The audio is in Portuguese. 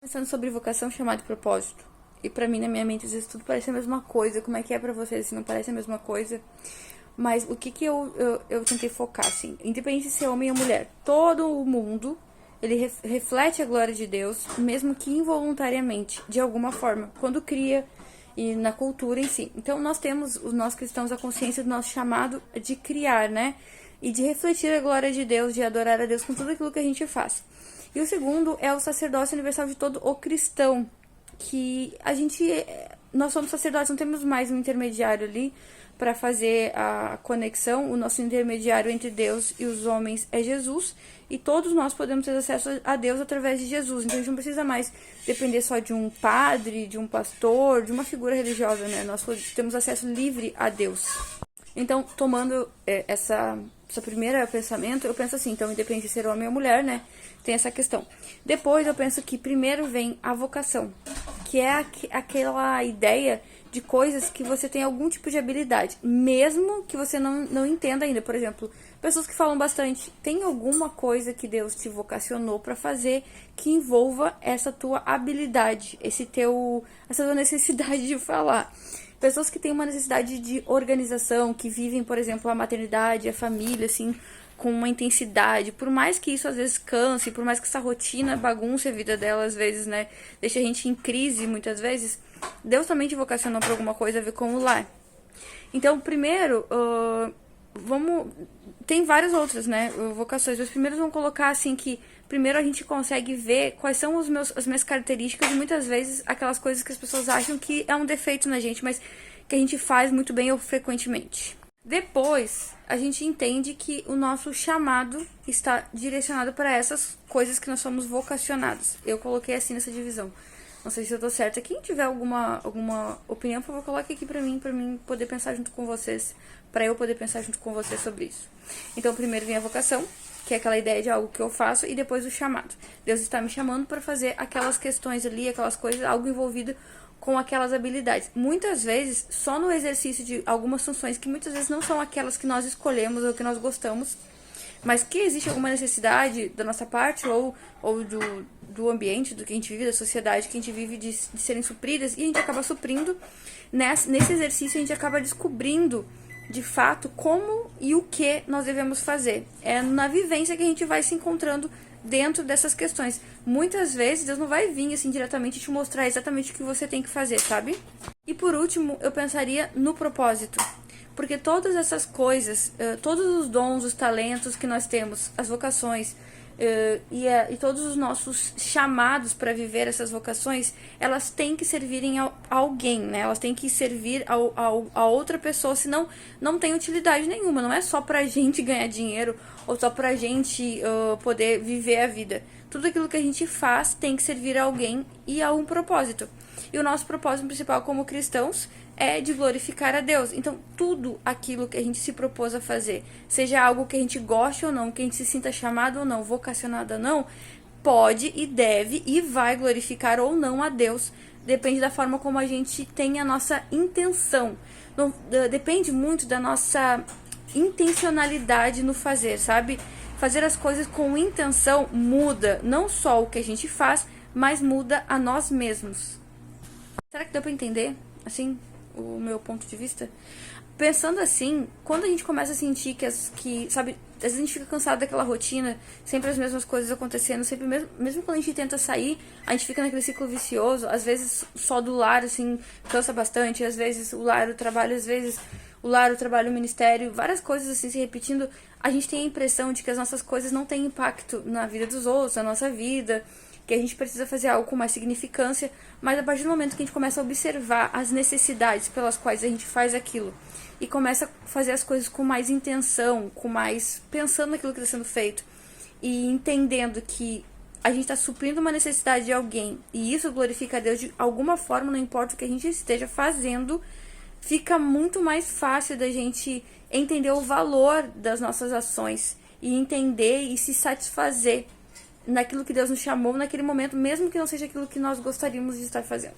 Pensando sobre vocação, chamado e propósito. E pra mim, na minha mente, às vezes tudo parece a mesma coisa. Como é que é pra vocês, se não parece a mesma coisa? Mas o que eu tentei focar, assim? Independente de ser homem ou mulher, todo o mundo, ele reflete a glória de Deus, mesmo que involuntariamente, de alguma forma, quando cria e na cultura em si. Então, nós temos, nós cristãos, a consciência do nosso chamado de criar, né? E de refletir a glória de Deus, de adorar a Deus com tudo aquilo que a gente faz. E o segundo é o sacerdócio universal de todo o cristão, que nós somos sacerdotes, não temos mais um intermediário ali para fazer a conexão. O nosso intermediário entre Deus e os homens é Jesus, e todos nós podemos ter acesso a Deus através de Jesus. Então a gente não precisa mais depender só de um padre, de um pastor, de uma figura religiosa, né? Nós temos acesso livre a Deus. Então, tomando essa primeira pensamento, eu penso assim, então, independente de ser homem ou mulher, né, tem essa questão. Depois, eu penso que primeiro vem a vocação, que é aquela ideia de coisas que você tem algum tipo de habilidade, mesmo que você não entenda ainda. Por exemplo, pessoas que falam bastante, tem alguma coisa que Deus te vocacionou para fazer que envolva essa tua habilidade, essa tua necessidade de falar. Pessoas que têm uma necessidade de organização, que vivem, por exemplo, a maternidade, a família, assim, com uma intensidade. Por mais que isso às vezes canse, por mais que essa rotina bagunce a vida dela, às vezes, né, deixa a gente em crise muitas vezes, Deus também te vocacionou para alguma coisa a ver com o lar. Então, primeiro, tem várias outras, né, vocações, mas primeiro vamos colocar assim que primeiro a gente consegue ver quais são as minhas características, e muitas vezes aquelas coisas que as pessoas acham que é um defeito na gente, mas que a gente faz muito bem ou frequentemente. Depois, a gente entende que o nosso chamado está direcionado para essas coisas que nós somos vocacionados. Eu coloquei assim nessa divisão. Não sei se eu tô certa. Quem tiver alguma opinião, por favor, coloque aqui pra mim poder pensar junto com vocês, pra eu poder pensar junto com vocês sobre isso. Então, primeiro vem a vocação, que é aquela ideia de algo que eu faço, e depois o chamado. Deus está me chamando para fazer aquelas questões ali, aquelas coisas, algo envolvido com aquelas habilidades. Muitas vezes, só no exercício de algumas funções que muitas vezes não são aquelas que nós escolhemos ou que nós gostamos, mas que existe alguma necessidade da nossa parte ou do ambiente, do que a gente vive, da sociedade que a gente vive, de serem supridas, e a gente acaba suprindo. Nesse exercício a gente acaba descobrindo de fato como e o que nós devemos fazer. É na vivência que a gente vai se encontrando dentro dessas questões. Muitas vezes Deus não vai vir assim diretamente te mostrar exatamente o que você tem que fazer, sabe? E por último, eu pensaria no propósito. Porque todas essas coisas, todos os dons, os talentos que nós temos, as vocações, e todos os nossos chamados para viver essas vocações, elas têm que servirem a alguém, né? Elas têm que servir a outra pessoa, senão não tem utilidade nenhuma. Não é só pra gente ganhar dinheiro ou só pra gente poder viver a vida. Tudo aquilo que a gente faz tem que servir a alguém e a um propósito. E o nosso propósito principal como cristãos é de glorificar a Deus. Então, tudo aquilo que a gente se propôs a fazer, seja algo que a gente goste ou não, que a gente se sinta chamado ou não, vocacionado ou não, pode e deve e vai glorificar ou não a Deus. Depende da forma como a gente tem a nossa intenção. Não, depende muito da nossa intencionalidade no fazer, sabe? Fazer as coisas com intenção muda não só o que a gente faz, mas muda a nós mesmos. Será que deu pra entender, assim, o meu ponto de vista? Pensando assim, quando a gente começa a sentir sabe, às vezes a gente fica cansado daquela rotina, sempre as mesmas coisas acontecendo, sempre mesmo quando a gente tenta sair, a gente fica naquele ciclo vicioso, às vezes só do lar, assim, cansa bastante, às vezes o lar, o trabalho, às vezes o lar, o trabalho, o ministério, várias coisas assim se repetindo, a gente tem a impressão de que as nossas coisas não têm impacto na vida dos outros, na nossa vida, que a gente precisa fazer algo com mais significância, mas a partir do momento que a gente começa a observar as necessidades pelas quais a gente faz aquilo e começa a fazer as coisas com mais intenção, com mais pensando naquilo que está sendo feito e entendendo que a gente está suprindo uma necessidade de alguém e isso glorifica a Deus de alguma forma, não importa o que a gente esteja fazendo, fica muito mais fácil da gente entender o valor das nossas ações e entender e se satisfazer naquilo que Deus nos chamou naquele momento, mesmo que não seja aquilo que nós gostaríamos de estar fazendo.